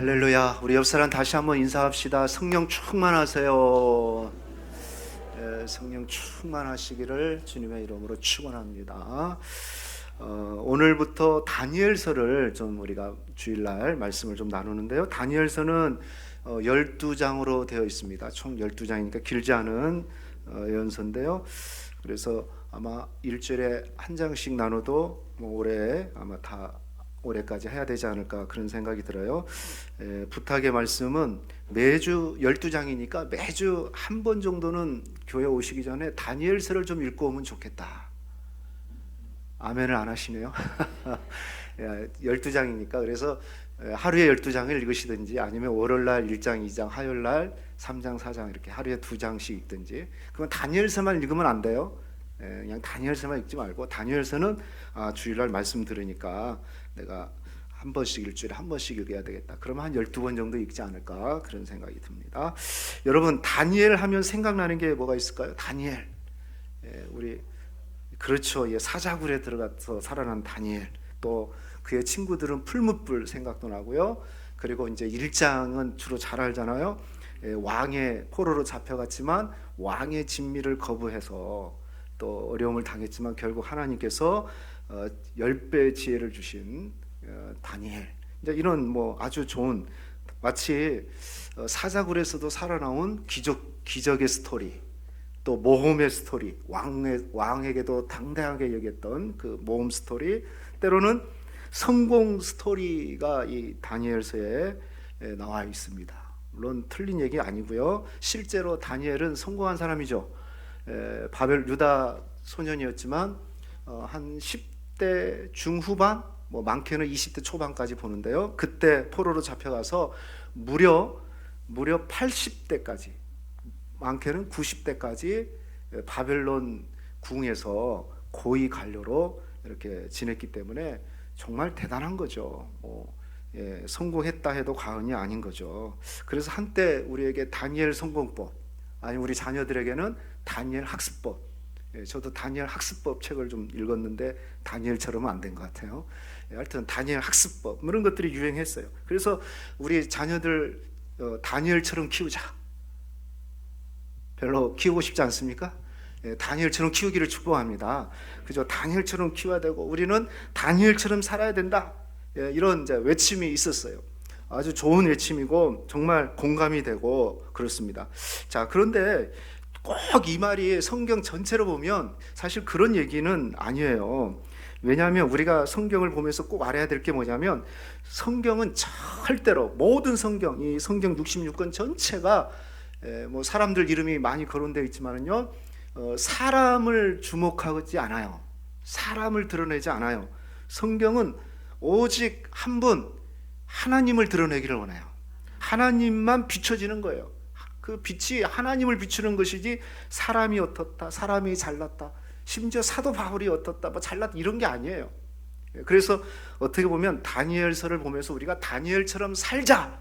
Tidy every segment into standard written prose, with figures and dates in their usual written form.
할렐루야. 우리 옆 사람 다시 한번 인사합시다. 성령 충만하세요. 성령 충만하시기를 주님의 이름으로 축원합니다. 오늘부터 다니엘서를 좀 우리가 주일날 말씀을 좀 나누는데요. 다니엘서는 12장으로 되어 있습니다. 총 12장이니까 길지 않은 예언서인데요. 그래서 아마 일주일에 한 장씩 나눠도 올해 아마 다 올해까지 해야 되지 않을까 그런 생각이 들어요. 부탁의 말씀은 매주 12장이니까 매주 한 번 정도는 교회 오시기 전에 다니엘서를 좀 읽고 오면 좋겠다. 아멘을 안 하시네요. 12장이니까 그래서 하루에 12장을 읽으시든지 아니면 월요일날 1장, 2장, 화요일날 3장, 4장 이렇게 하루에 2장씩 읽든지. 그건 다니엘서만 읽으면 안 돼요. 그냥 다니엘서만 읽지 말고 다니엘서는 주일날 말씀 들으니까 내가 한 번씩 일주일에 한 번씩 읽어야 되겠다. 그러면 한 12번 정도 읽지 않을까 그런 생각이 듭니다. 여러분 다니엘 하면 생각나는 게 뭐가 있을까요? 다니엘. 우리 그렇죠. 사자굴에 들어가서 살아난 다니엘. 또 그의 친구들은 풀무불 생각도 나고요. 그리고 이제 1장은 주로 잘 알잖아요. 왕의 포로로 잡혀갔지만 왕의 진미를 거부해서 또 어려움을 당했지만 결국 하나님께서 10배의 지혜를 주신 다니엘. 이제 이런 아주 좋은 마치 사자굴에서도 살아나온 기적의 스토리, 또 모험의 스토리, 왕에게도 당당하게 여겼던 그 모험 스토리, 때로는 성공 스토리가 이 다니엘서에 나와 있습니다. 물론 틀린 얘기 아니고요. 실제로 다니엘은 성공한 사람이죠. 바벨 유다 소년이었지만 한 10대 중후반, 많게는 20대 초반까지 보는데요. 그때 포로로 잡혀가서 무려 80대까지, 많게는 90대까지 바벨론 궁에서 고위 관료로 이렇게 지냈기 때문에 정말 대단한 거죠. 성공했다 해도 과언이 아닌 거죠. 그래서 한때 우리에게 다니엘 성공법, 아니 우리 자녀들에게는 다니엘 학습법. 저도 다니엘 학습법 책을 좀 읽었는데 다니엘처럼은 안 된 것 같아요. 하여튼 다니엘 학습법 이런 것들이 유행했어요. 그래서 우리 자녀들 다니엘처럼 키우자. 별로 키우고 싶지 않습니까? 다니엘처럼 키우기를 축복합니다. 그죠? 다니엘처럼 키워야 되고 우리는 다니엘처럼 살아야 된다. 이런 이제 외침이 있었어요. 아주 좋은 외침이고 정말 공감이 되고 그렇습니다. 자, 그런데 꼭 이 말이 성경 전체로 보면 사실 그런 얘기는 아니에요. 왜냐하면 우리가 성경을 보면서 꼭 알아야 될 게 뭐냐면 성경은 절대로 모든 성경, 이 성경 66권 전체가 사람들 이름이 많이 거론되어 있지만은요, 사람을 주목하지 않아요. 사람을 드러내지 않아요. 성경은 오직 한 분, 하나님을 드러내기를 원해요. 하나님만 비춰지는 거예요. 그 빛이 하나님을 비추는 것이지 사람이 어떻다, 사람이 잘났다, 심지어 사도 바울이 어떻다, 잘났다 이런 게 아니에요. 그래서 어떻게 보면 다니엘서를 보면서 우리가 다니엘처럼 살자,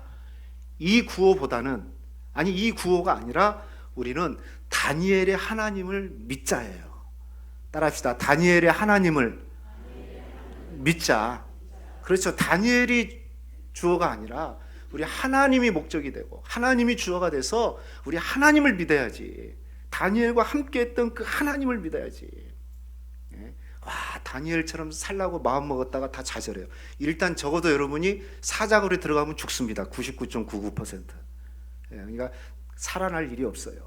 이 구호보다는, 아니 이 구호가 아니라 우리는 다니엘의 하나님을 믿자예요. 따라합시다. 다니엘의 하나님을 믿자. 그렇죠. 다니엘이 주어가 아니라 우리 하나님이 목적이 되고 하나님이 주어가 돼서 우리 하나님을 믿어야지. 다니엘과 함께 했던 그 하나님을 믿어야지. 와, 다니엘처럼 살라고 마음 먹었다가 다 좌절해요. 일단 적어도 여러분이 사자굴에 들어가면 죽습니다. 99.99%. 그러니까 살아날 일이 없어요.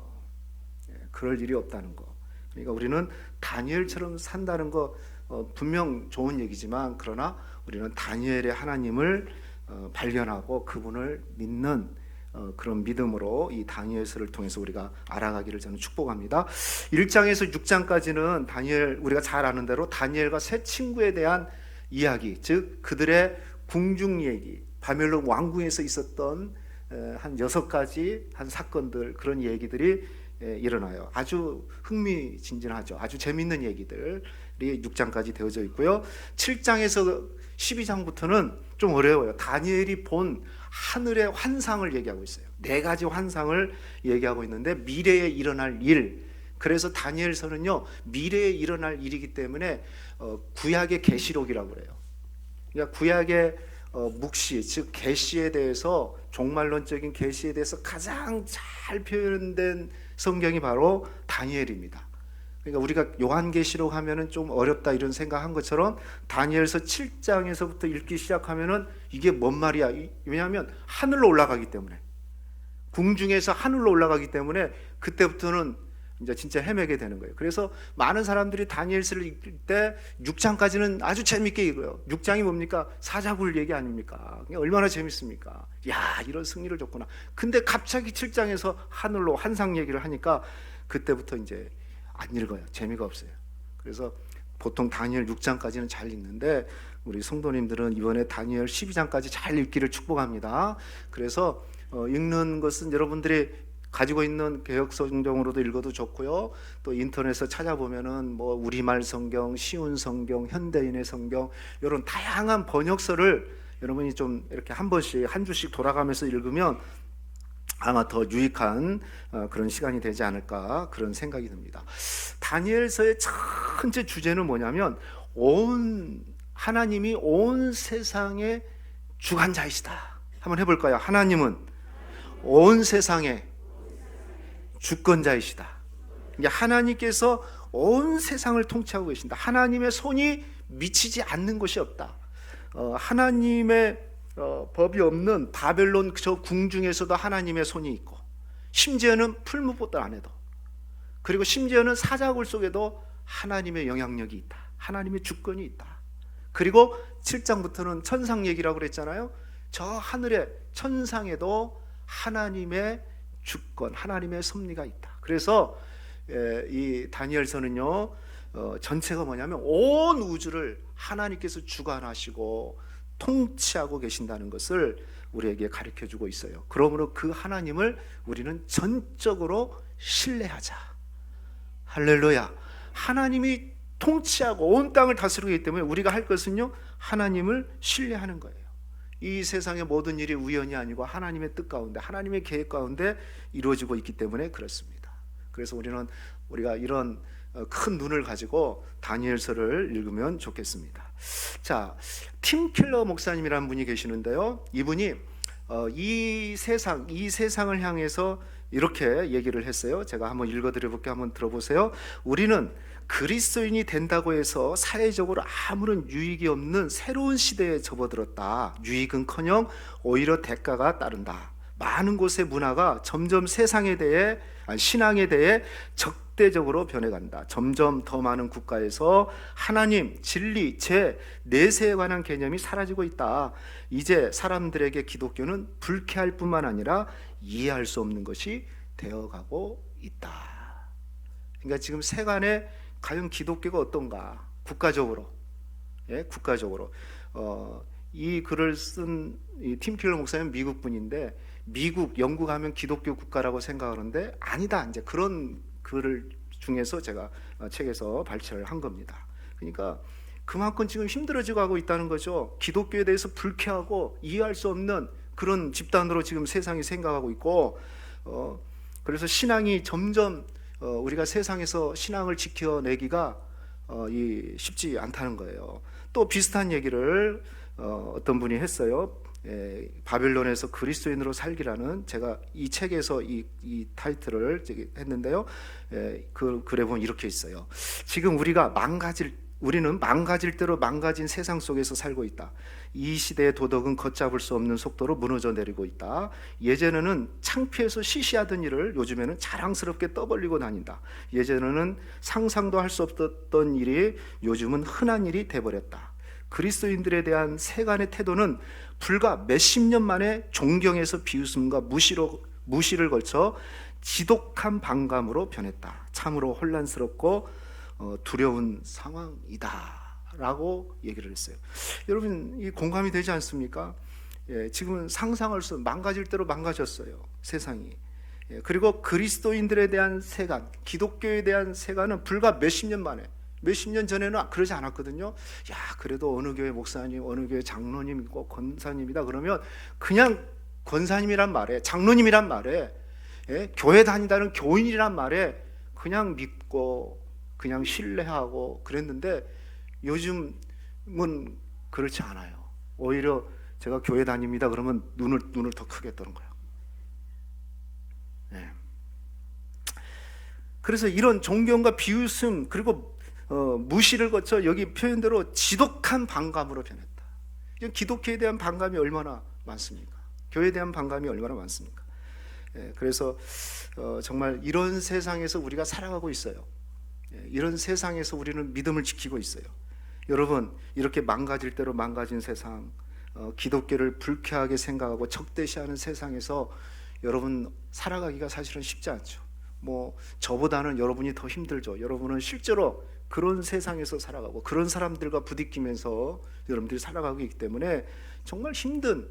그럴 일이 없다는 거. 그러니까 우리는 다니엘처럼 산다는 거 분명 좋은 얘기지만, 그러나 우리는 다니엘의 하나님을 발견하고 그분을 믿는 그런 믿음으로 이 다니엘서를 통해서 우리가 알아가기를 저는 축복합니다. 1장에서 6장까지는 다니엘, 우리가 잘 아는 대로 다니엘과 세 친구에 대한 이야기, 즉 그들의 궁중 얘기, 바벨론 왕궁에서 있었던 한 6가지 한 사건들, 그런 얘기들이 일어나요. 아주 흥미진진하죠. 아주 재밌는 얘기들이 6장까지 되어져 있고요. 7장에서 12장부터는 좀 어려워요. 다니엘이 본 하늘의 환상을 얘기하고 있어요. 4가지 환상을 얘기하고 있는데 미래에 일어날 일. 그래서 다니엘서는요, 미래에 일어날 일이기 때문에 구약의 계시록이라고 그래요. 그러니까 구약의 묵시, 즉 계시에 대해서, 종말론적인 계시에 대해서 가장 잘 표현된 성경이 바로 다니엘입니다. 그러니까 우리가 요한계시록 하면은 좀 어렵다 이런 생각한 것처럼 다니엘서 7장에서부터 읽기 시작하면은 이게 뭔 말이야? 왜냐하면 하늘로 올라가기 때문에, 궁중에서 하늘로 올라가기 때문에 그때부터는 이제 진짜 헤매게 되는 거예요. 그래서 많은 사람들이 다니엘서를 읽을 때 6장까지는 아주 재밌게 읽어요. 6장이 뭡니까? 사자굴 얘기 아닙니까? 얼마나 재밌습니까? 야, 이런 승리를 줬구나. 근데 갑자기 7장에서 하늘로 환상 얘기를 하니까 그때부터 이제 안 읽어요. 재미가 없어요. 그래서 보통 다니엘 6장까지는 잘 읽는데 우리 성도님들은 이번에 다니엘 12장까지 잘 읽기를 축복합니다. 그래서 읽는 것은 여러분들이 가지고 있는 개역 성경으로도 읽어도 좋고요. 또 인터넷에서 찾아보면은 뭐 우리말 성경, 쉬운 성경, 현대인의 성경, 이런 다양한 번역서를 여러분이 좀 이렇게 한 번씩 한 주씩 돌아가면서 읽으면 아마 더 유익한 그런 시간이 되지 않을까, 그런 생각이 듭니다. 다니엘서의 첫째 주제는 뭐냐면 하나님이 온 세상의 주관자이시다. 한번 해볼까요? 하나님은 온 세상의 주권자이시다. 하나님께서 온 세상을 통치하고 계신다. 하나님의 손이 미치지 않는 곳이 없다. 하나님의 법이 없는 바벨론 저 궁중에서도 하나님의 손이 있고, 심지어는 풀무봇들 안에도, 그리고 심지어는 사자굴 속에도 하나님의 영향력이 있다. 하나님의 주권이 있다. 그리고 7장부터는 천상 얘기라고 그랬잖아요. 저 하늘의 천상에도 하나님의 주권, 하나님의 섭리가 있다. 그래서 이 다니엘서는요, 전체가 뭐냐면 온 우주를 하나님께서 주관하시고 통치하고 계신다는 것을 우리에게 가르쳐주고 있어요. 그러므로 그 하나님을 우리는 전적으로 신뢰하자. 할렐루야. 하나님이 통치하고 온 땅을 다스리고 있기 때문에 우리가 할 것은요, 하나님을 신뢰하는 거예요. 이 세상의 모든 일이 우연이 아니고 하나님의 뜻 가운데, 하나님의 계획 가운데 이루어지고 있기 때문에 그렇습니다. 그래서 우리가 이런 큰 눈을 가지고 다니엘서를 읽으면 좋겠습니다. 자, 팀 킬러 목사님이라는 분이 계시는데요. 이분이 이 세상을 향해서 이렇게 얘기를 했어요. 제가 한번 읽어드려볼게요. 한번 들어보세요. 우리는 그리스도인이 된다고 해서 사회적으로 아무런 유익이 없는 새로운 시대에 접어들었다. 유익은커녕 오히려 대가가 따른다. 많은 곳의 문화가 점점 신앙에 대해 적대적으로 변해간다. 점점 더 많은 국가에서 하나님, 진리, 재, 내세에 관한 개념이 사라지고 있다. 이제 사람들에게 기독교는 불쾌할 뿐만 아니라 이해할 수 없는 것이 되어가고 있다. 그러니까 지금 세간에 과연 기독교가 어떤가? 국가적으로, 국가적으로. 이 글을 쓴 팀 킬러 목사님은 미국 분인데, 영국 하면 기독교 국가라고 생각하는데 아니다. 이제 그런 글을 중에서 제가 책에서 발췌를 한 겁니다. 그러니까 그만큼 지금 힘들어지고 하고 있다는 거죠. 기독교에 대해서 불쾌하고 이해할 수 없는 그런 집단으로 지금 세상이 생각하고 있고, 그래서 신앙이 점점 우리가 세상에서 신앙을 지켜내기가 쉽지 않다는 거예요. 또 비슷한 얘기를 어떤 분이 했어요. 바벨론에서 그리스도인으로 살기라는, 제가 이 책에서 이 타이틀을 했는데요. 그 글에 보면 이렇게 있어요. 지금 우리는 망가질 대로 망가진 세상 속에서 살고 있다. 이 시대의 도덕은 걷잡을 수 없는 속도로 무너져 내리고 있다. 예전에는 창피해서 시시하던 일을 요즘에는 자랑스럽게 떠벌리고 다닌다. 예전에는 상상도 할 수 없었던 일이 요즘은 흔한 일이 돼버렸다. 그리스도인들에 대한 세간의 태도는 불과 몇십 년 만에 존경에서 비웃음과 무시를 걸쳐 지독한 반감으로 변했다. 참으로 혼란스럽고 두려운 상황이다 라고 얘기를 했어요. 여러분, 이 공감이 되지 않습니까? 지금은 상상할 수, 망가질 대로 망가졌어요, 세상이. 그리고 그리스도인들에 대한 세간, 기독교에 대한 세간은 불과 몇십 년 전에는 그러지 않았거든요. 야, 그래도 어느 교회 목사님, 어느 교회 장로님이고 권사님이다 그러면 그냥 권사님이란 말에, 장로님이란 말에, 교회 다닌다는 교인이란 말에 그냥 믿고 그냥 신뢰하고 그랬는데, 요즘은 그렇지 않아요. 오히려 제가 교회 다닙니다 그러면 눈을 더 크게 뜨는 거예요. 네. 그래서 이런 존경과 비웃음 그리고 무시를 거쳐 여기 표현대로 지독한 반감으로 변했다. 기독교에 대한 반감이 얼마나 많습니까? 교회에 대한 반감이 얼마나 많습니까? 그래서 정말 이런 세상에서 우리가 살아가고 있어요. 이런 세상에서 우리는 믿음을 지키고 있어요. 여러분, 이렇게 망가질 대로 망가진 세상, 기독교를 불쾌하게 생각하고 적대시하는 세상에서 여러분 살아가기가 사실은 쉽지 않죠. 뭐 저보다는 여러분이 더 힘들죠. 여러분은 실제로 그런 세상에서 살아가고 그런 사람들과 부딪히면서 여러분들이 살아가고 있기 때문에 정말 힘든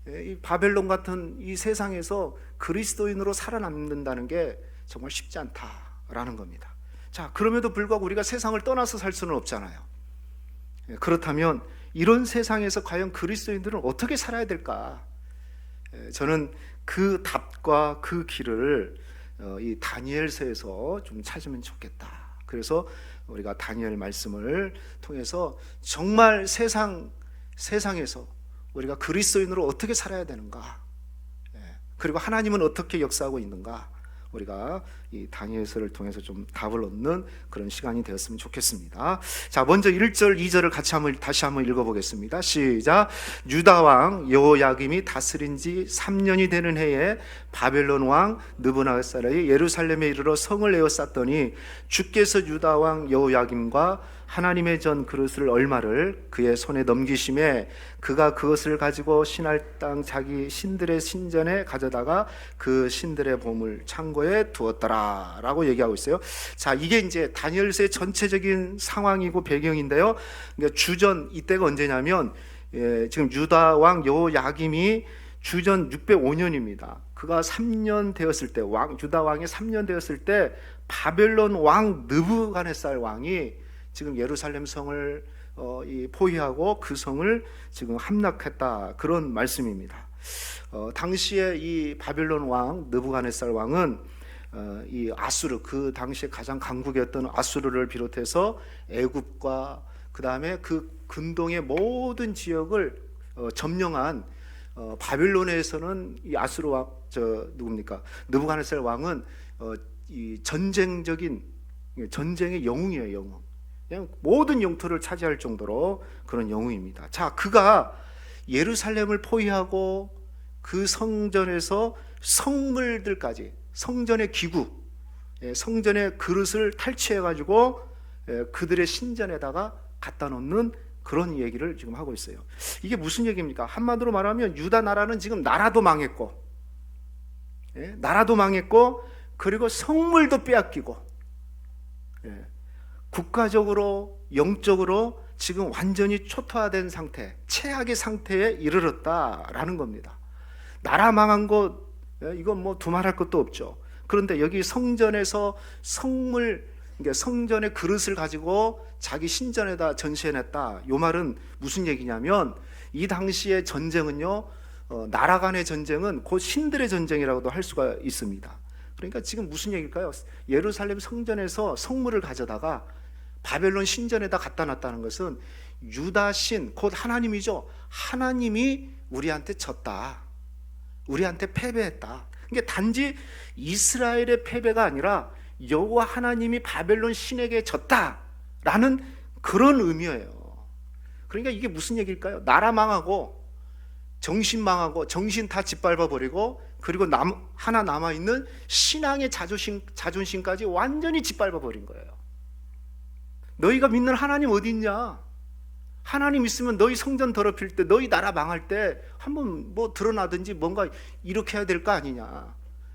이 바벨론 같은 이 세상에서 그리스도인으로 살아남는다는 게 정말 쉽지 않다라는 겁니다. 자, 그럼에도 불구하고 우리가 세상을 떠나서 살 수는 없잖아요. 그렇다면 이런 세상에서 과연 그리스도인들은 어떻게 살아야 될까? 저는 그 답과 그 길을 이 다니엘서에서 좀 찾으면 좋겠다. 그래서 우리가 다니엘 말씀을 통해서 정말 세상에서 우리가 그리스도인으로 어떻게 살아야 되는가, 그리고 하나님은 어떻게 역사하고 있는가, 우리가 이 다니엘서를 통해서 좀 답을 얻는 그런 시간이 되었으면 좋겠습니다. 자, 먼저 1절, 2절을 다시 한번 읽어보겠습니다. 시작. 유다 왕 여호야김이 다스린 지 3년이 되는 해에 바벨론 왕 느부갓네살이 예루살렘에 이르러 성을 에워쌌더니 주께서 유다 왕 여호야김과 하나님의 전 그릇을 얼마를 그의 손에 넘기심에 그가 그것을 가지고 신할 땅 자기 신들의 신전에 가져다가 그 신들의 보물 창고에 두었더라 라고 얘기하고 있어요. 자, 이게 이제 다니엘서의 전체적인 상황이고 배경인데요. 그러니까 주전 이때가 언제냐면 지금 유다 왕 여호야김이 주전 605년입니다. 그가 3년 되었을 때 유다 왕이 3년 되었을 때 바벨론 왕 느부갓네살 왕이 지금 예루살렘 성을 포위하고 그 성을 지금 함락했다, 그런 말씀입니다. 당시에 이 바벨론 왕 느부갓네살 왕은 이 아수르, 그 당시에 가장 강국이었던 아수르를 비롯해서 애굽과 그 다음에 그 근동의 모든 지역을 점령한 바벨론에서는 이 아수르 왕 느부갓네살 왕은 이 전쟁의 영웅이에요. 영웅. 그냥 모든 영토를 차지할 정도로 그런 영웅입니다. 자, 그가 예루살렘을 포위하고 그 성전에서 성물들까지, 성전의 기구, 성전의 그릇을 탈취해가지고 그들의 신전에다가 갖다 놓는 그런 얘기를 지금 하고 있어요. 이게 무슨 얘기입니까? 한마디로 말하면 유다 나라는 지금 나라도 망했고, 그리고 성물도 빼앗기고, 국가적으로 영적으로 지금 완전히 초토화된 상태, 최악의 상태에 이르렀다라는 겁니다. 나라 망한 것, 이건 뭐 두말할 것도 없죠. 그런데 여기 성전에서 성전의 그릇을 가지고 자기 신전에다 전시해냈다, 이 말은 무슨 얘기냐면 이 당시의 전쟁은요, 나라 간의 전쟁은 곧 신들의 전쟁이라고도 할 수가 있습니다. 그러니까 지금 무슨 얘기일까요? 예루살렘 성전에서 성물을 가져다가 바벨론 신전에다 갖다 놨다는 것은 유다 신, 곧 하나님이죠. 하나님이 우리한테 졌다, 우리한테 패배했다. 이게 단지 이스라엘의 패배가 아니라 여호와 하나님이 바벨론 신에게 졌다라는 그런 의미예요. 그러니까 이게 무슨 얘기일까요? 나라 망하고 정신 망하고 정신 다 짓밟아버리고, 그리고 하나 남아있는 신앙의 자존심까지 완전히 짓밟아버린 거예요. 너희가 믿는 하나님 어디 있냐? 하나님 있으면 너희 성전 더럽힐 때, 너희 나라 망할 때 한번 뭐 드러나든지 뭔가 이렇게 해야 될 거 아니냐.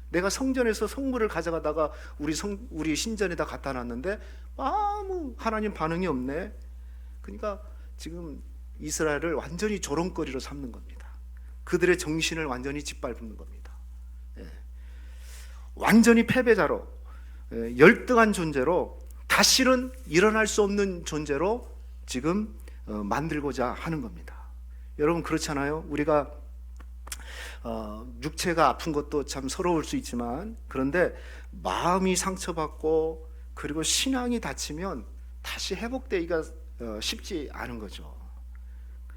내가 성전에서 성물을 가져가다가 우리 신전에다 갖다 놨는데 아무 하나님 반응이 없네. 그러니까 지금 이스라엘을 완전히 조롱거리로 삼는 겁니다. 그들의 정신을 완전히 짓밟는 겁니다. 완전히 패배자로, 열등한 존재로, 다시는 일어날 수 없는 존재로 지금 만들고자 하는 겁니다. 여러분, 그렇잖아요. 우리가 육체가 아픈 것도 참 서러울 수 있지만, 그런데 마음이 상처받고 그리고 신앙이 다치면 다시 회복되기가 쉽지 않은 거죠.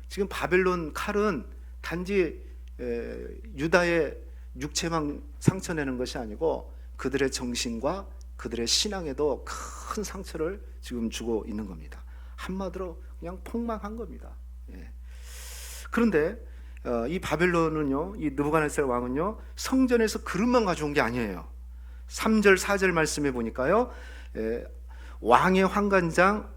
지금 바벨론 칼은 단지 유다의 육체만 상처내는 것이 아니고 그들의 정신과 그들의 신앙에도 큰 상처를 지금 주고 있는 겁니다. 한마디로 그냥 폭망한 겁니다. 그런데 이 바벨론은요, 이 느부갓네살 왕은요, 성전에서 그릇만 가져온 게 아니에요. 3절 4절 말씀해 보니까요, 왕의 환관장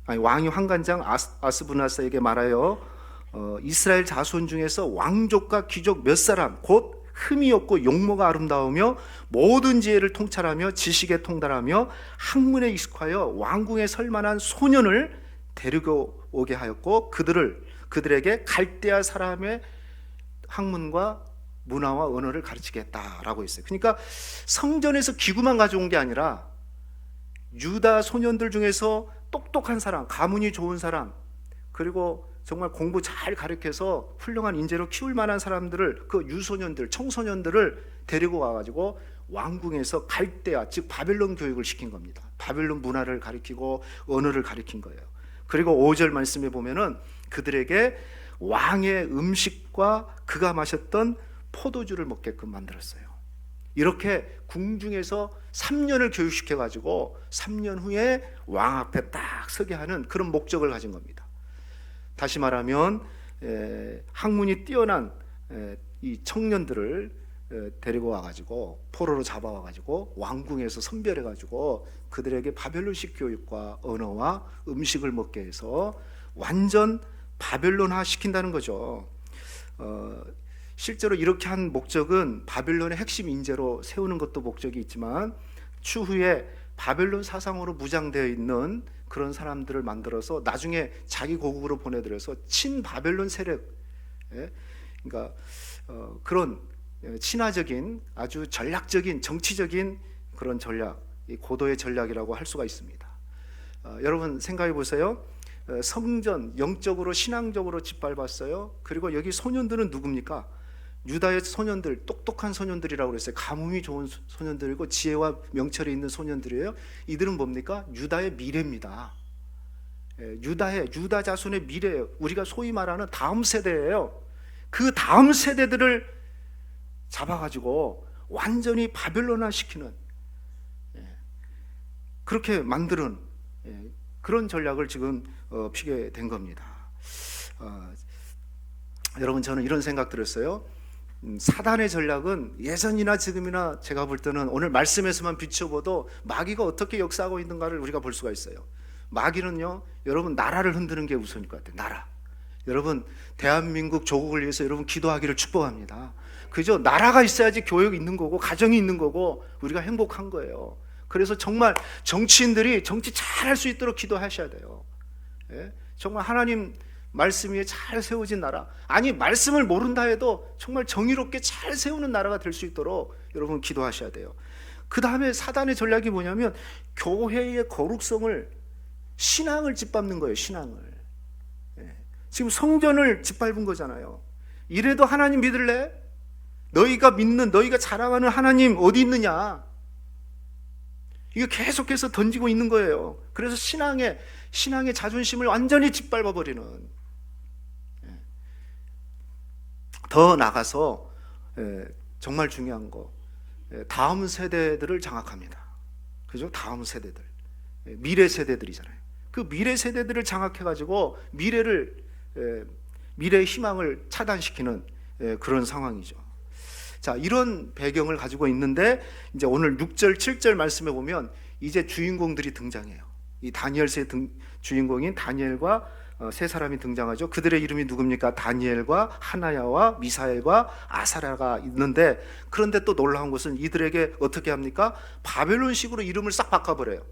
왕이 환관장 아스부나스에게 말하여 이스라엘 자손 중에서 왕족과 귀족 몇 사람 곧 흠이 없고 용모가 아름다우며 모든 지혜를 통찰하며 지식에 통달하며 학문에 익숙하여 왕궁에 설 만한 소년을 데리고 오게 하였고 그들에게 갈대아 사람의 학문과 문화와 언어를 가르치겠다라고 했어요. 그러니까 성전에서 기구만 가져온 게 아니라 유다 소년들 중에서 똑똑한 사람, 가문이 좋은 사람, 그리고 정말 공부 잘 가르쳐서 훌륭한 인재로 키울 만한 사람들을, 그 유소년들, 청소년들을 데리고 와가지고 왕궁에서 갈대아, 즉 바벨론 교육을 시킨 겁니다. 바벨론 문화를 가르치고 언어를 가르친 거예요. 그리고 5절 말씀에 보면은 그들에게 왕의 음식과 그가 마셨던 포도주를 먹게끔 만들었어요. 이렇게 궁중에서 3년을 교육시켜가지고 3년 후에 왕 앞에 딱 서게 하는 그런 목적을 가진 겁니다. 다시 말하면 학문이 뛰어난 이 청년들을 데리고 와가지고 포로로 잡아와가지고 왕궁에서 선별해가지고 그들에게 바벨론식 교육과 언어와 음식을 먹게 해서 완전 바벨론화 시킨다는 거죠. 실제로 이렇게 한 목적은 바벨론의 핵심 인재로 세우는 것도 목적이 있지만 추후에 바벨론 사상으로 무장되어 있는 그런 사람들을 만들어서 나중에 자기 고국으로 보내들여서 친바벨론 세력, 그러니까 그런 친화적인 아주 전략적인 정치적인 그런 전략, 고도의 전략이라고 할 수가 있습니다. 여러분 생각해 보세요. 성전 영적으로 신앙적으로 짓밟았어요. 그리고 여기 소년들은 누굽니까? 유다의 소년들, 똑똑한 소년들이라고 그랬어요. 가뭄이 좋은 소년들이고 지혜와 명철이 있는 소년들이에요. 이들은 뭡니까? 유다의 미래입니다. 유다 자손의 미래예요. 우리가 소위 말하는 다음 세대예요. 그 다음 세대들을 잡아가지고 완전히 바벨론화 시키는, 그렇게 만드는 그런 전략을 지금 피게 된 겁니다. 여러분, 저는 이런 생각 들었어요. 사단의 전략은 예전이나 지금이나 제가 볼 때는 오늘 말씀에서만 비춰봐도 마귀가 어떻게 역사하고 있는가를 우리가 볼 수가 있어요. 마귀는요, 여러분 나라를 흔드는 게 우선일 것 같아요. 나라. 여러분 대한민국 조국을 위해서 여러분 기도하기를 축복합니다. 그죠? 나라가 있어야지 교육이 있는 거고 가정이 있는 거고 우리가 행복한 거예요. 그래서 정말 정치인들이 정치 잘 할 수 있도록 기도하셔야 돼요. 정말 하나님 말씀 위에 잘 세워진 나라, 아니 말씀을 모른다 해도 정말 정의롭게 잘 세우는 나라가 될 수 있도록 여러분 기도하셔야 돼요. 그 다음에 사단의 전략이 뭐냐면 교회의 거룩성을, 신앙을 짓밟는 거예요. 신앙을. 지금 성전을 짓밟은 거잖아요. 이래도 하나님 믿을래? 너희가 믿는, 너희가 자랑하는 하나님 어디 있느냐? 이거 계속해서 던지고 있는 거예요. 그래서 신앙의 자존심을 완전히 짓밟아 버리는. 더 나가서 정말 중요한 거, 다음 세대들을 장악합니다. 그죠? 다음 세대들, 미래 세대들이잖아요. 그 미래 세대들을 장악해가지고 미래의 희망을 차단시키는 그런 상황이죠. 자, 이런 배경을 가지고 있는데 이제 오늘 6절, 7절 말씀에 보면 이제 주인공들이 등장해요. 이 다니엘서의 주인공인 다니엘과 세 사람이 등장하죠. 그들의 이름이 누굽니까? 다니엘과 하나야와 미사엘과 아사랴가 있는데, 그런데 또 놀라운 것은 이들에게 어떻게 합니까? 바벨론식으로 이름을 싹 바꿔버려요.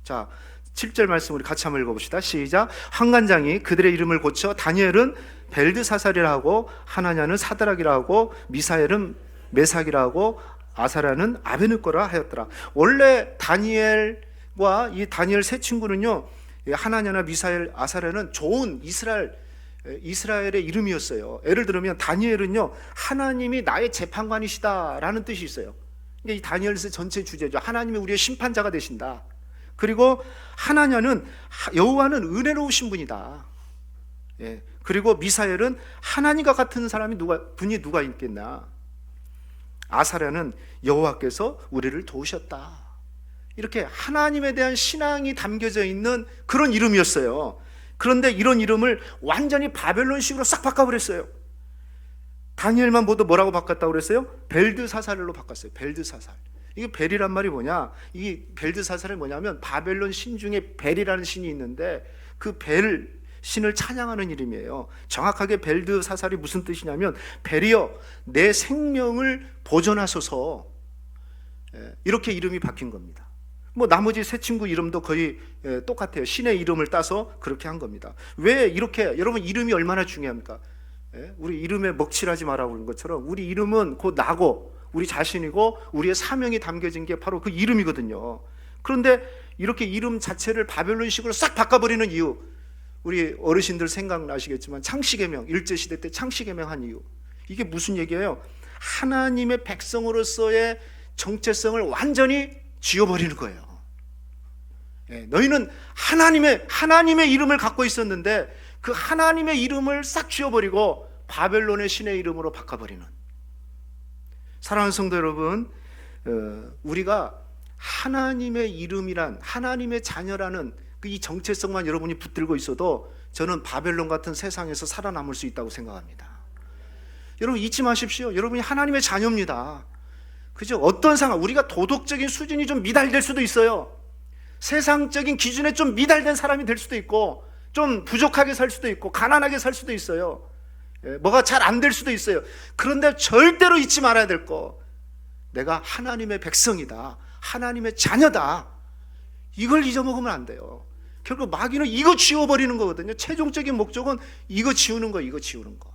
자, 7절 말씀 우리 같이 한번 읽어봅시다. 시작. 환관장이 그들의 이름을 고쳐 다니엘은 벨드사살이라 하고 하나냐는 사드락이라 하고 미사엘은 메삭이라 하고 아사랴는 아베느고라 하였더라. 원래 다니엘과 이 다니엘 세 친구는요, 하나냐나 미사엘, 아사랴는 좋은 이스라엘의 이름이었어요. 예를 들면 다니엘은요, 하나님이 나의 재판관이시다라는 뜻이 있어요. 이 다니엘서 전체 주제죠. 하나님이 우리의 심판자가 되신다. 그리고 하나냐는 여호와는 은혜로우신 분이다. 그리고 미사엘은 하나님과 같은 사람이 분이 누가 있겠나? 아사랴는 여호와께서 우리를 도우셨다. 이렇게 하나님에 대한 신앙이 담겨져 있는 그런 이름이었어요. 그런데 이런 이름을 완전히 바벨론식으로 싹 바꿔버렸어요. 다니엘만 모두 뭐라고 바꿨다고 그랬어요? 벨드사살로 바꿨어요. 벨드사살. 이게 벨이란 말이 뭐냐? 이 벨드사살이 뭐냐면 바벨론 신 중에 벨이라는 신이 있는데 그 벨 신을 찬양하는 이름이에요. 정확하게 벨드사살이 무슨 뜻이냐면 벨이여 내 생명을 보존하소서, 이렇게 이름이 바뀐 겁니다. 뭐 나머지 세 친구 이름도 거의 똑같아요. 신의 이름을 따서 그렇게 한 겁니다. 왜 이렇게, 여러분 이름이 얼마나 중요합니까? 우리 이름에 먹칠하지 마라고 그런 것처럼 우리 이름은 곧 나고 우리 자신이고 우리의 사명이 담겨진 게 바로 그 이름이거든요. 그런데 이렇게 이름 자체를 바벨론식으로 싹 바꿔버리는 이유, 우리 어르신들 생각나시겠지만 창시계명, 일제시대 때 창시계명 한 이유, 이게 무슨 얘기예요? 하나님의 백성으로서의 정체성을 완전히 지워버리는 거예요. 너희는 하나님의 이름을 갖고 있었는데 그 하나님의 이름을 싹 지워버리고 바벨론의 신의 이름으로 바꿔버리는. 사랑하는 성도 여러분, 우리가 하나님의 이름이란, 하나님의 자녀라는 이 정체성만 여러분이 붙들고 있어도 저는 바벨론 같은 세상에서 살아남을 수 있다고 생각합니다. 여러분 잊지 마십시오. 여러분이 하나님의 자녀입니다. 그죠? 어떤 상황, 우리가 도덕적인 수준이 좀 미달될 수도 있어요. 세상적인 기준에 좀 미달된 사람이 될 수도 있고, 좀 부족하게 살 수도 있고, 가난하게 살 수도 있어요. 뭐가 잘 안 될 수도 있어요. 그런데 절대로 잊지 말아야 될 거, 내가 하나님의 백성이다, 하나님의 자녀다, 이걸 잊어먹으면 안 돼요. 결국 마귀는 이거 지워버리는 거거든요. 최종적인 목적은 이거 지우는 거, 이거 지우는 거.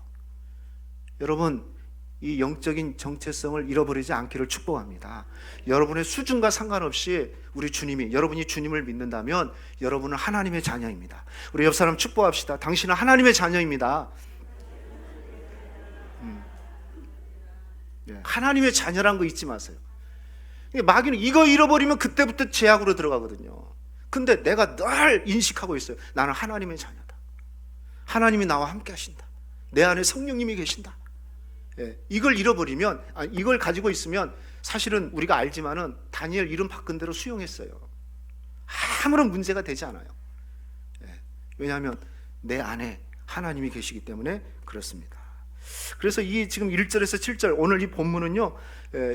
여러분, 이 영적인 정체성을 잃어버리지 않기를 축복합니다. 여러분의 수준과 상관없이 우리 주님이, 여러분이 주님을 믿는다면 여러분은 하나님의 자녀입니다. 우리 옆 사람 축복합시다. 당신은 하나님의 자녀입니다. 하나님의 자녀란 거 잊지 마세요. 마귀는 이거 잃어버리면 그때부터 죄악으로 들어가거든요. 근데 내가 늘 인식하고 있어요. 나는 하나님의 자녀다. 하나님이 나와 함께 하신다. 내 안에 성령님이 계신다. 이걸 잃어버리면, 이걸 가지고 있으면 사실은 우리가 알지만은 다니엘 이름 바꾼 대로 수용했어요. 아무런 문제가 되지 않아요. 왜냐하면 내 안에 하나님이 계시기 때문에 그렇습니다. 그래서 이 지금 1절에서 7절, 오늘 이 본문은요,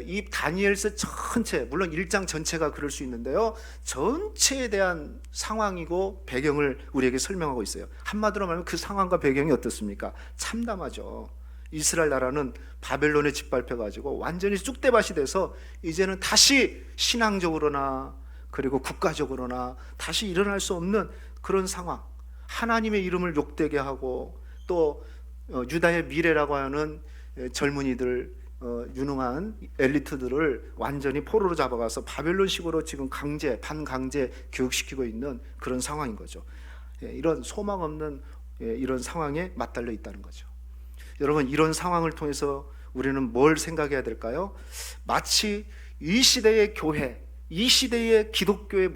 이 다니엘서 전체, 물론 1장 전체가 그럴 수 있는데요, 전체에 대한 상황이고 배경을 우리에게 설명하고 있어요. 한마디로 말하면 그 상황과 배경이 어떻습니까? 참담하죠. 이스라엘 나라는 바벨론에 짓밟혀가지고 완전히 쑥대밭이 돼서 이제는 다시 신앙적으로나 그리고 국가적으로나 다시 일어날 수 없는 그런 상황, 하나님의 이름을 욕되게 하고 또 유다의 미래라고 하는 젊은이들, 유능한 엘리트들을 완전히 포로로 잡아가서 바벨론식으로 지금 반강제 교육시키고 있는 그런 상황인 거죠. 이런 소망 없는 이런 상황에 맞달려 있다는 거죠. 여러분, 이런 상황을 통해서 우리는 뭘 생각해야 될까요? 마치 이 시대의 교회, 이 시대의 기독교의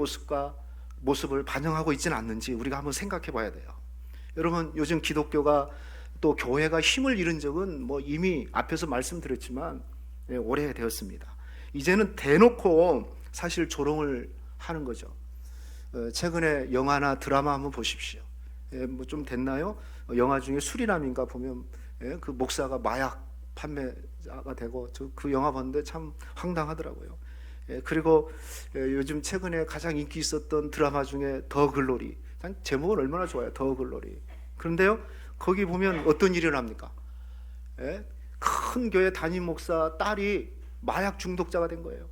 모습을 반영하고 있지는 않는지 우리가 한번 생각해 봐야 돼요. 여러분, 요즘 기독교가 또 교회가 힘을 잃은 적은 뭐 이미 앞에서 말씀드렸지만 오래되었습니다. 이제는 대놓고 사실 조롱을 하는 거죠. 최근에 영화나 드라마 한번 보십시오. 뭐 좀 됐나요? 영화 중에 수리남인가 보면 그 목사가 마약 판매자가 되고, 그 영화 봤는데 참 황당하더라고요. 그리고 요즘 최근에 가장 인기 있었던 드라마 중에 더 글로리, 제목은 얼마나 좋아요. 더 글로리. 그런데요, 거기 보면 어떤 일이 일어납니까? 큰 교회 담임 목사 딸이 마약 중독자가 된 거예요.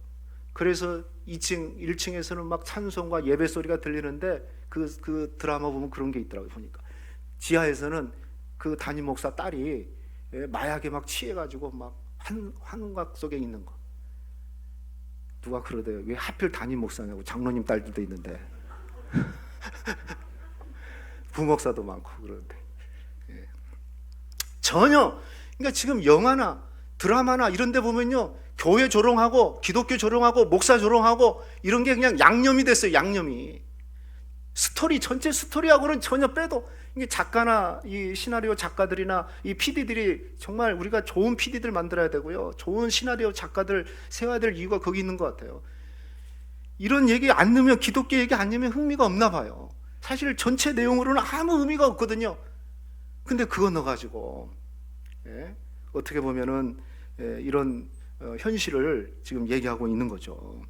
그래서 2층, 1층에서는 막 찬송과 예배 소리가 들리는데 그 드라마 보면 그런 게 있더라고요. 보니까 지하에서는 그 담임 목사 딸이 마약에 막 취해가지고 막 환각 속에 있는 거. 누가 그러대요. 왜 하필 담임 목사냐고. 장로님 딸들도 있는데 부목사도 많고 그러는데. 전혀, 그러니까 지금 영화나 드라마나 이런 데 보면요, 교회 조롱하고 기독교 조롱하고 목사 조롱하고 이런 게 그냥 양념이 됐어요. 양념이. 스토리, 전체 스토리하고는 전혀 빼도, 이게 작가나 이 시나리오 작가들이나 이 PD들이 정말 우리가 좋은 PD들 만들어야 되고요, 좋은 시나리오 작가들 세워야 될 이유가 거기 있는 것 같아요. 이런 얘기 안 넣으면, 기독교 얘기 안 넣으면 흥미가 없나 봐요. 사실 전체 내용으로는 아무 의미가 없거든요. 근데 그거 넣어가지고 어떻게 보면은 이런 현실을 지금 얘기하고 있는 거죠.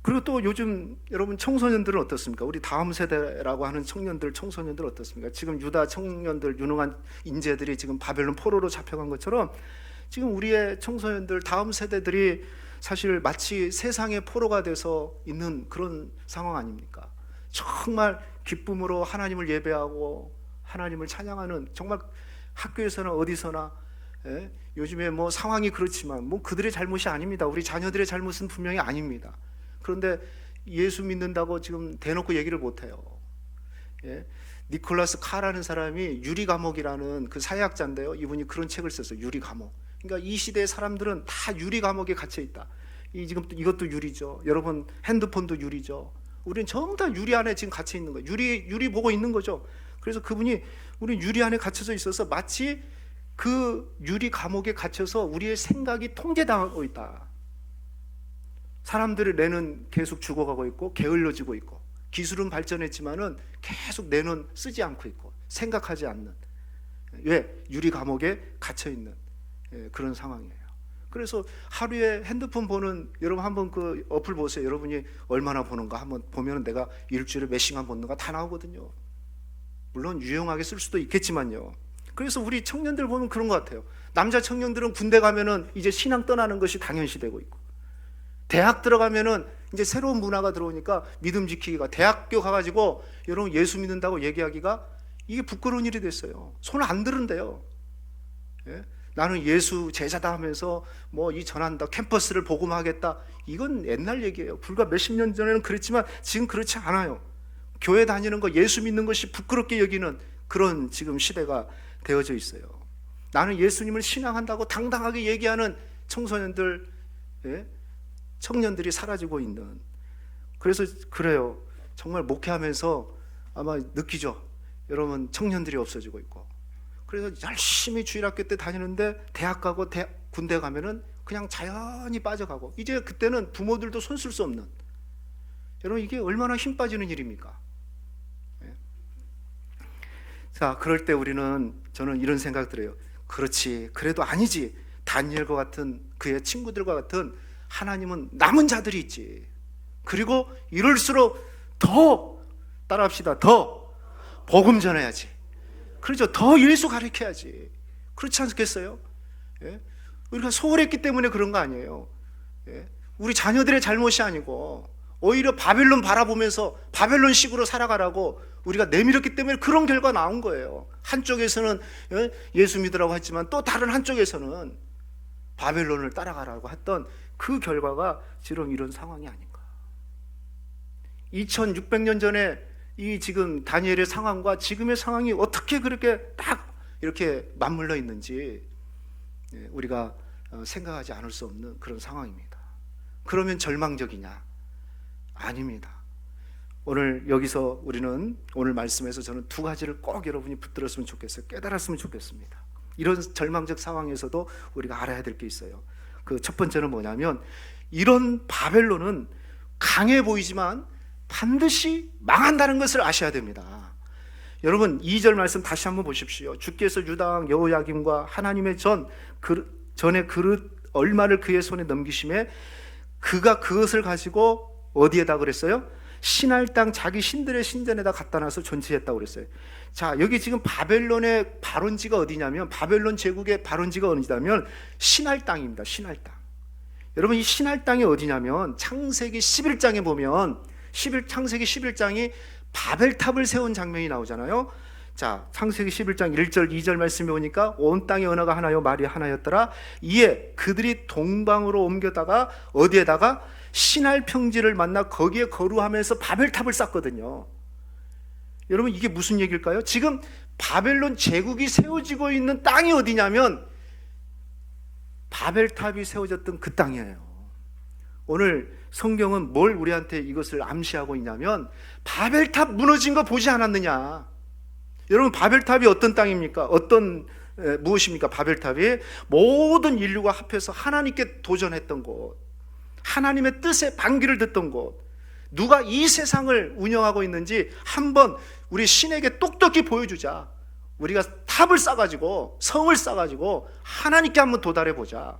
그리고 또 요즘 여러분 청소년들은 어떻습니까? 우리 다음 세대라고 하는 청년들, 청소년들 어떻습니까? 지금 유다 청년들, 유능한 인재들이 지금 바벨론 포로로 잡혀간 것처럼 지금 우리의 청소년들, 다음 세대들이 사실 마치 세상의 포로가 돼서 있는 그런 상황 아닙니까? 정말 기쁨으로 하나님을 예배하고 하나님을 찬양하는, 정말 학교에서나 어디서나 요즘에 뭐 상황이 그렇지만 뭐 그들의 잘못이 아닙니다. 우리 자녀들의 잘못은 분명히 아닙니다. 그런데 예수 믿는다고 지금 대놓고 얘기를 못해요. 니콜라스 카라는 사람이 유리감옥이라는 그 사회학자인데요, 이분이 그런 책을 썼어요. 유리감옥. 그러니까 이 시대의 사람들은 다 유리감옥에 갇혀 있다. 지금 이것도 유리죠. 여러분 핸드폰도 유리죠. 우리는 전부 다 유리 안에 지금 갇혀 있는 거예요. 유리 보고 있는 거죠. 그래서 그분이 우리 유리 안에 갇혀서 있어서 마치 그 유리 감옥에 갇혀서 우리의 생각이 통제당하고 있다. 사람들의 뇌는 계속 죽어가고 있고 게을러지고 있고, 기술은 발전했지만은 계속 뇌는 쓰지 않고 있고 생각하지 않는, 왜? 유리 감옥에 갇혀 있는 그런 상황이에요. 그래서 하루에 핸드폰 보는, 여러분 한번 그 어플 보세요. 여러분이 얼마나 보는가 한번 보면 내가 일주일에 몇 시간 보는가 다 나오거든요. 물론 유용하게 쓸 수도 있겠지만요. 그래서 우리 청년들 보면 그런 것 같아요. 남자 청년들은 군대 가면은 이제 신앙 떠나는 것이 당연시되고 있고, 대학 들어가면은 이제 새로운 문화가 들어오니까 믿음 지키기가, 대학교 가가지고 여러분 예수 믿는다고 얘기하기가 이게 부끄러운 일이 됐어요. 손 안 들은데요. 나는 예수 제자다 하면서 뭐 이 전한다, 캠퍼스를 복음하겠다, 이건 옛날 얘기예요. 불과 몇십 년 전에는 그랬지만 지금 그렇지 않아요. 교회 다니는 거, 예수 믿는 것이 부끄럽게 여기는 그런 지금 시대가 되어져 있어요. 나는 예수님을 신앙한다고 당당하게 얘기하는 청소년들, 청년들이 사라지고 있는. 그래서 그래요. 정말 목회하면서 아마 느끼죠. 여러분 청년들이 없어지고 있고. 그래서 열심히 주일학교 때 다니는데 대학 가고 군대 가면은 그냥 자연히 빠져가고, 이제 그때는 부모들도 손 쓸 수 없는. 여러분 이게 얼마나 힘 빠지는 일입니까? 자, 그럴 때 저는 이런 생각 들어요. 그렇지, 그래도 아니지. 다니엘과 같은 그의 친구들과 같은 하나님은 남은 자들이 있지. 그리고 이럴수록 더 따라합시다. 더 복음 전해야지. 그렇죠. 더 예수 가르쳐야지. 그렇지 않겠어요? 우리가 소홀했기 때문에 그런 거 아니에요. 우리 자녀들의 잘못이 아니고 오히려 바벨론 바라보면서 바벨론식으로 살아가라고 우리가 내밀었기 때문에 그런 결과 나온 거예요. 한쪽에서는 예수 믿으라고 했지만 또 다른 한쪽에서는 바벨론을 따라가라고 했던 그 결과가 지금 이런 상황이 아닌가. 2600년 전에 이 지금 다니엘의 상황과 지금의 상황이 어떻게 그렇게 딱 이렇게 맞물려 있는지 우리가 생각하지 않을 수 없는 그런 상황입니다. 그러면 절망적이냐? 아닙니다. 오늘 여기서 우리는 오늘 말씀에서 저는 두 가지를 꼭 여러분이 붙들었으면 좋겠어요. 깨달았으면 좋겠습니다. 이런 절망적 상황에서도 우리가 알아야 될 게 있어요. 그 첫 번째는 뭐냐면, 이런 바벨론은 강해 보이지만 반드시 망한다는 것을 아셔야 됩니다. 여러분 2절 말씀 다시 한번 보십시오. 주께서 유다 왕 여호야김과 하나님의 전에 그릇 얼마를 그의 손에 넘기심에 그가 그것을 가지고 어디에다 그랬어요? 신할 땅 자기 신들의 신전에다 갖다 놔서 존치했다고 그랬어요. 자, 여기 지금 바벨론의 발원지가 어디냐면, 바벨론 제국의 발원지가 어디냐면 신할 땅입니다. 신할 땅. 여러분 이 신할 땅이 어디냐면 창세기 11장에 보면 창세기 11장이 바벨탑을 세운 장면이 나오잖아요. 자, 창세기 11장 1절 2절 말씀에 보니까 온 땅의 언어가 하나요 말이 하나였더라. 이에 그들이 동방으로 옮겨다가 어디에다가 신할 평지를 만나 거기에 거루하면서 바벨탑을 쌓거든요. 여러분 이게 무슨 얘기일까요? 지금 바벨론 제국이 세워지고 있는 땅이 어디냐면 바벨탑이 세워졌던 그 땅이에요. 오늘 성경은 뭘 우리한테 이것을 암시하고 있냐면 바벨탑 무너진 거 보지 않았느냐. 여러분, 바벨탑이 어떤 땅입니까? 무엇입니까? 바벨탑이 모든 인류가 합해서 하나님께 도전했던 곳, 하나님의 뜻에 반기를 듣던 곳, 누가 이 세상을 운영하고 있는지 한번 우리 신에게 똑똑히 보여주자. 우리가 탑을 쌓아가지고, 성을 쌓아가지고 하나님께 한번 도달해 보자.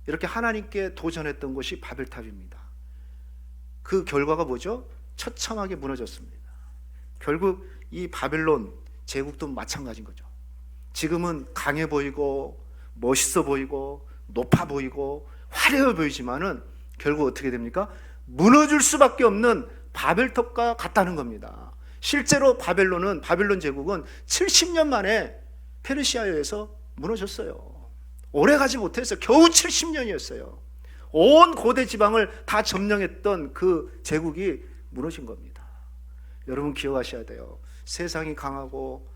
이렇게 하나님께 도전했던 곳이 바벨탑입니다. 그 결과가 뭐죠? 처참하게 무너졌습니다. 결국 이 바벨론 제국도 마찬가지인 거죠. 지금은 강해 보이고 멋있어 보이고 높아 보이고 화려해 보이지만은 결국 어떻게 됩니까? 무너질 수밖에 없는 바벨탑과 같다는 겁니다. 실제로 바벨론 제국은 70년 만에 페르시아에 의해서 무너졌어요. 오래 가지 못했어요. 겨우 70년이었어요. 온 고대 지방을 다 점령했던 그 제국이 무너진 겁니다. 여러분 기억하셔야 돼요. 세상이 강하고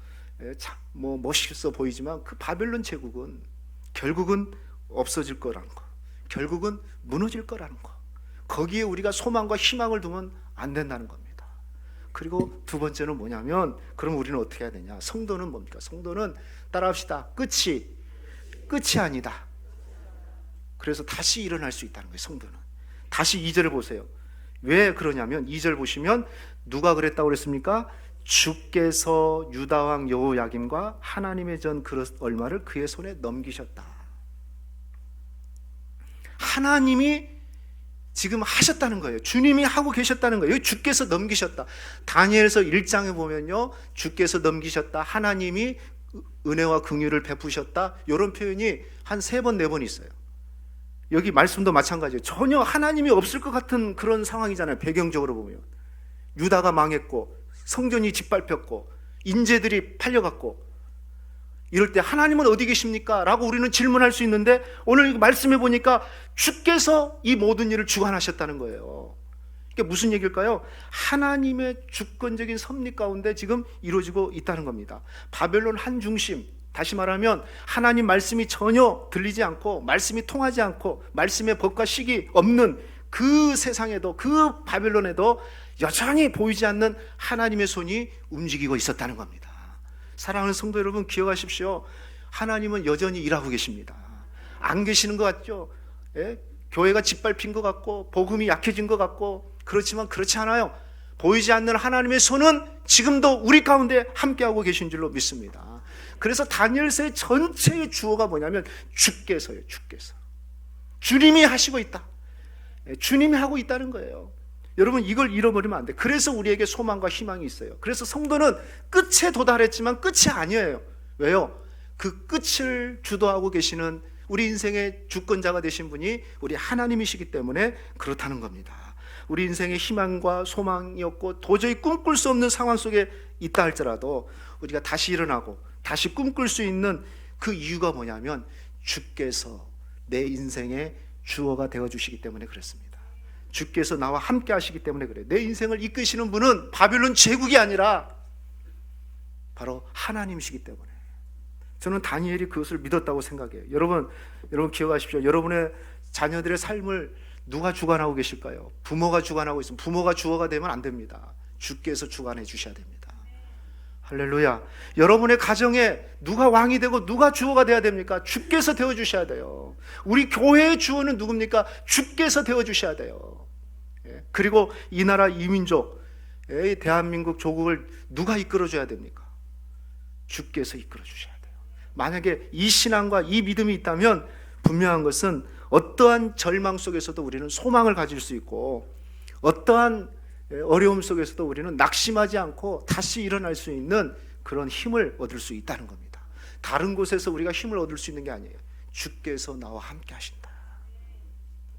멋있어 보이지만 그 바벨론 제국은 결국은 없어질 거라는 거, 결국은 무너질 거라는 거, 거기에 우리가 소망과 희망을 두면 안 된다는 겁니다. 그리고 두 번째는 뭐냐면, 그럼 우리는 어떻게 해야 되냐? 성도는 뭡니까? 성도는 따라합시다. 끝이 아니다. 그래서 다시 일어날 수 있다는 거예요. 성도는 다시 2절을 보세요. 왜 그러냐면 2절 보시면 누가 그랬다고 그랬습니까? 주께서 유다왕 여호야김과 하나님의 전 그릇 얼마를 그의 손에 넘기셨다. 하나님이 지금 하셨다는 거예요. 주님이 하고 계셨다는 거예요. 주께서 넘기셨다. 다니엘서 1장에 보면요, 주께서 넘기셨다, 하나님이 은혜와 긍휼을 베푸셨다, 이런 표현이 한 3번 4번 있어요. 여기 말씀도 마찬가지예요. 전혀 하나님이 없을 것 같은 그런 상황이잖아요. 배경적으로 보면 유다가 망했고 성전이 짓밟혔고 인재들이 팔려갔고, 이럴 때 하나님은 어디 계십니까? 라고 우리는 질문할 수 있는데, 오늘 말씀해 보니까 주께서 이 모든 일을 주관하셨다는 거예요. 이게 무슨 얘기일까요? 하나님의 주권적인 섭리 가운데 지금 이루어지고 있다는 겁니다. 바벨론 한 중심, 다시 말하면 하나님 말씀이 전혀 들리지 않고 말씀이 통하지 않고 말씀의 법과 식이 없는 그 세상에도, 그 바벨론에도 여전히 보이지 않는 하나님의 손이 움직이고 있었다는 겁니다. 사랑하는 성도 여러분, 기억하십시오. 하나님은 여전히 일하고 계십니다. 안 계시는 것 같죠? 예? 교회가 짓밟힌 것 같고 복음이 약해진 것 같고, 그렇지만 그렇지 않아요. 보이지 않는 하나님의 손은 지금도 우리 가운데 함께하고 계신 줄로 믿습니다. 그래서 다니엘서의 전체의 주어가 뭐냐면 주께서예요. 주께서, 주님이 하시고 있다. 주님이 하고 있다는 거예요. 여러분, 이걸 잃어버리면 안 돼. 그래서 우리에게 소망과 희망이 있어요. 그래서 성도는 끝에 도달했지만 끝이 아니에요. 왜요? 그 끝을 주도하고 계시는 우리 인생의 주권자가 되신 분이 우리 하나님이시기 때문에 그렇다는 겁니다. 우리 인생의 희망과 소망이 없고 도저히 꿈꿀 수 없는 상황 속에 있다 할지라도 우리가 다시 일어나고 다시 꿈꿀 수 있는 그 이유가 뭐냐면 주께서 내 인생의 주어가 되어주시기 때문에 그렇습니다. 주께서 나와 함께 하시기 때문에 그래요. 내 인생을 이끄시는 분은 바벨론 제국이 아니라 바로 하나님이시기 때문에, 저는 다니엘이 그것을 믿었다고 생각해요. 여러분 기억하십시오. 여러분의 자녀들의 삶을 누가 주관하고 계실까요? 부모가 주관하고 있으면 부모가 주어가 되면 안 됩니다. 주께서 주관해 주셔야 됩니다. 할렐루야. 여러분의 가정에 누가 왕이 되고 누가 주어가 돼야 됩니까? 주께서 되어주셔야 돼요. 우리 교회의 주어는 누굽니까? 주께서 되어주셔야 돼요. 그리고 이 나라 이 민족, 대한민국 조국을 누가 이끌어줘야 됩니까? 주께서 이끌어주셔야 돼요. 만약에 이 신앙과 이 믿음이 있다면 분명한 것은 어떠한 절망 속에서도 우리는 소망을 가질 수 있고, 어떠한 어려움 속에서도 우리는 낙심하지 않고 다시 일어날 수 있는 그런 힘을 얻을 수 있다는 겁니다. 다른 곳에서 우리가 힘을 얻을 수 있는 게 아니에요. 주께서 나와 함께 하신다.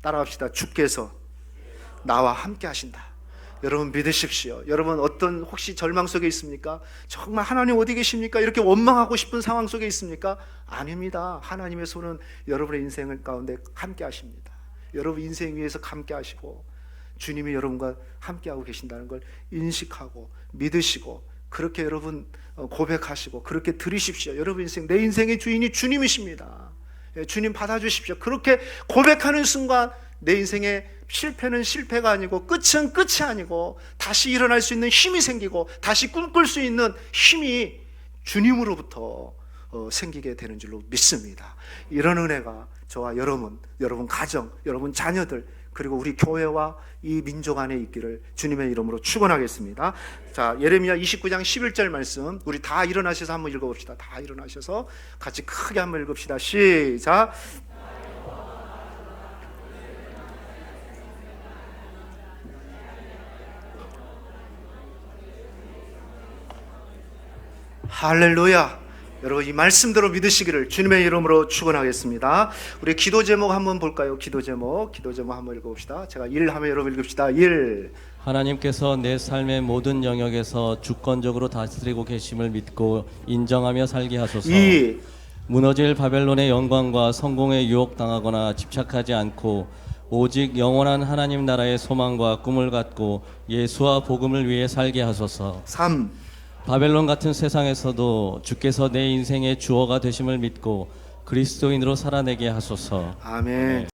따라합시다. 주께서 나와 함께 하신다. 여러분 믿으십시오. 여러분 혹시 절망 속에 있습니까? 정말 하나님 어디 계십니까? 이렇게 원망하고 싶은 상황 속에 있습니까? 아닙니다. 하나님의 손은 여러분의 인생 가운데 함께 하십니다. 여러분 인생 위에서 함께 하시고 주님이 여러분과 함께하고 계신다는 걸 인식하고 믿으시고, 그렇게 여러분 고백하시고 그렇게 들으십시오. 여러분 인생, 내 인생의 주인이 주님이십니다. 주님 받아주십시오. 그렇게 고백하는 순간 내 인생의 실패는 실패가 아니고 끝은 끝이 아니고 다시 일어날 수 있는 힘이 생기고 다시 꿈꿀 수 있는 힘이 주님으로부터 생기게 되는 줄로 믿습니다. 이런 은혜가 저와 여러분 가정, 여러분 자녀들, 그리고 우리 교회와 이 민족 안에 있기를 주님의 이름으로 축원하겠습니다. 자, 예레미야 29장 11절 말씀 우리 다 일어나셔서 한번 읽어봅시다. 다 일어나셔서 같이 크게 한번 읽읍시다. 시작. 할렐루야. 여러분 이 말씀대로 믿으시기를 주님의 이름으로 축원하겠습니다. 우리 기도 제목 한번 볼까요? 기도 제목 한번 읽어봅시다. 제가 1 하면 여러분 읽읍시다. 1. 하나님께서 내 삶의 모든 영역에서 주권적으로 다스리고 계심을 믿고 인정하며 살게 하소서. 2. 무너질 바벨론의 영광과 성공에 유혹당하거나 집착하지 않고 오직 영원한 하나님 나라의 소망과 꿈을 갖고 예수와 복음을 위해 살게 하소서. 3. 바벨론 같은 세상에서도 주께서 내 인생의 주어가 되심을 믿고 그리스도인으로 살아내게 하소서. 아멘.